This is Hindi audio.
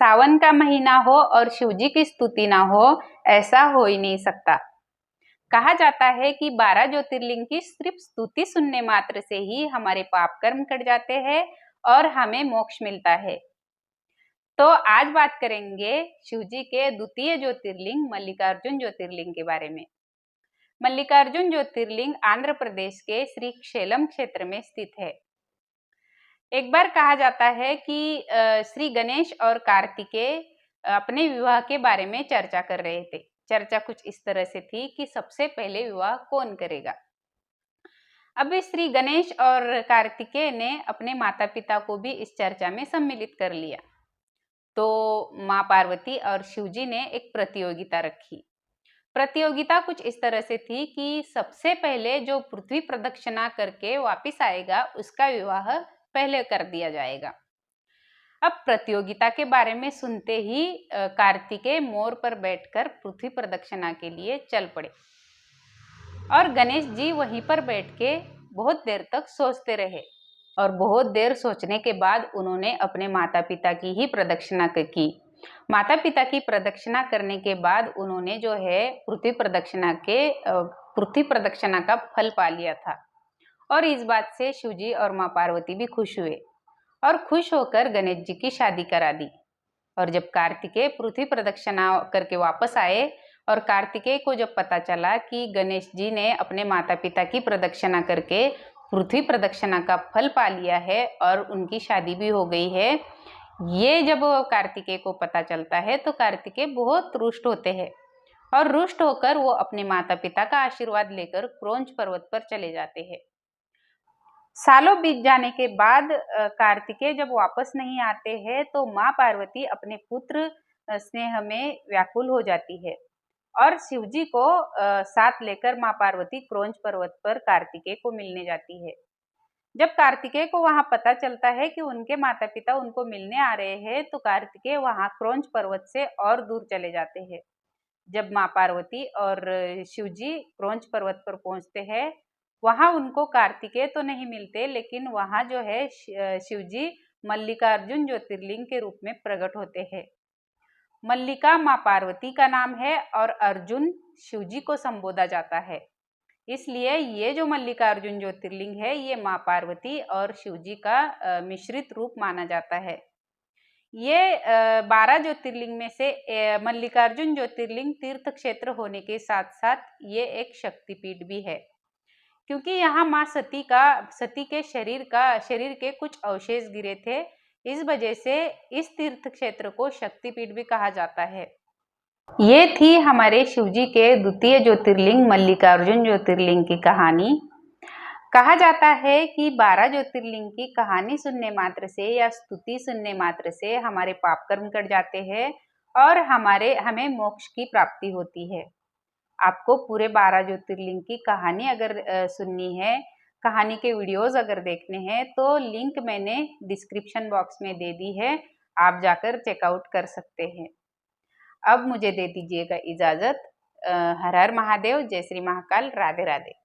सावन का महीना हो और शिव जी की स्तुति ना हो, ऐसा हो ही नहीं सकता। कहा जाता है कि 12 ज्योतिर्लिंग की सिर्फ स्तुति सुनने मात्र से ही हमारे पाप कर्म कट जाते हैं और हमें मोक्ष मिलता है। तो आज बात करेंगे शिव जी के द्वितीय ज्योतिर्लिंग मल्लिकार्जुन ज्योतिर्लिंग के बारे में। मल्लिकार्जुन ज्योतिर्लिंग आंध्र प्रदेश के श्रीशैलम क्षेत्र में स्थित है। एक बार कहा जाता है कि श्री गणेश और कार्तिकेय अपने विवाह के बारे में चर्चा कर रहे थे। चर्चा कुछ इस तरह से थी कि सबसे पहले विवाह कौन करेगा। अब श्री गणेश और कार्तिकेय ने अपने माता पिता को भी इस चर्चा में सम्मिलित कर लिया। तो माँ पार्वती और शिव जी ने एक प्रतियोगिता रखी। प्रतियोगिता कुछ इस तरह से थी कि सबसे पहले जो पृथ्वी प्रदक्षिणा करके वापिस आएगा उसका विवाह पहले कर दिया जाएगा। अब प्रतियोगिता के बारे में सुनते ही कार्तिकेय मोर पर बैठकर पृथ्वी प्रदक्षिणा के लिए चल पड़े और गणेश जी वहीं पर बैठ के बहुत देर तक सोचते रहे और बहुत देर सोचने के बाद उन्होंने अपने माता पिता की ही प्रदक्षिणा की। माता पिता की प्रदक्षिणा करने के बाद उन्होंने जो है पृथ्वी प्रदक्षिणा का फल पा लिया था और इस बात से शिव जी और माँ पार्वती भी खुश हुए और खुश होकर गणेश जी की शादी करा दी। और जब कार्तिकेय पृथ्वी प्रदक्षिणा करके वापस आए और कार्तिकेय को जब पता चला कि गणेश जी ने अपने माता पिता की प्रदक्षिणा करके पृथ्वी प्रदक्षिणा का फल पा लिया है और उनकी शादी भी हो गई है, ये जब कार्तिकेय को पता चलता है तो कार्तिकेय बहुत रुष्ट होते हैं और रुष्ट होकर वो अपने माता पिता का आशीर्वाद लेकर क्रौंच पर्वत पर चले जाते हैं। सालों बीत जाने के बाद कार्तिकेय जब वापस नहीं आते हैं तो माँ पार्वती अपने पुत्र स्नेह में व्याकुल हो जाती है और शिव जी को साथ लेकर माँ पार्वती क्रौंच पर्वत पर कार्तिकेय को मिलने जाती है। जब कार्तिकेय को वहां पता चलता है कि उनके माता पिता उनको मिलने आ रहे हैं तो कार्तिकेय वहां क्रौंच पर्वत से और दूर चले जाते हैं। जब माँ पार्वती और शिव जी क्रौंच पर्वत पर पहुंचते हैं वहां उनको कार्तिकेय तो नहीं मिलते, लेकिन वहां जो है शिव जी मल्लिकार्जुन ज्योतिर्लिंग के रूप में प्रकट होते हैं। मल्लिका माँ पार्वती का नाम है और अर्जुन शिव जी को संबोधा जाता है, इसलिए ये जो मल्लिकार्जुन ज्योतिर्लिंग है ये माँ पार्वती और शिव जी का मिश्रित रूप माना जाता है। ये 12 ज्योतिर्लिंग में से मल्लिकार्जुन ज्योतिर्लिंग तीर्थ क्षेत्र होने के साथ साथ ये एक शक्तिपीठ भी है, क्योंकि यहाँ माँ सती के शरीर के कुछ अवशेष गिरे थे। इस वजह से इस तीर्थ क्षेत्र को शक्तिपीठ भी कहा जाता है। ये थी हमारे शिव जी के द्वितीय ज्योतिर्लिंग मल्लिकार्जुन ज्योतिर्लिंग की कहानी। कहा जाता है कि 12 ज्योतिर्लिंग की कहानी सुनने मात्र से या स्तुति सुनने मात्र से हमारे पाप कर्म कट जाते हैं और हमें मोक्ष की प्राप्ति होती है। आपको पूरे 12 ज्योतिर्लिंग की कहानी अगर सुननी है, कहानी के वीडियोस अगर देखने हैं तो लिंक मैंने डिस्क्रिप्शन बॉक्स में दे दी है, आप जाकर चेकआउट कर सकते हैं। अब मुझे दे दीजिएगा इजाजत। हर हर महादेव, जय श्री महाकाल, राधे राधे।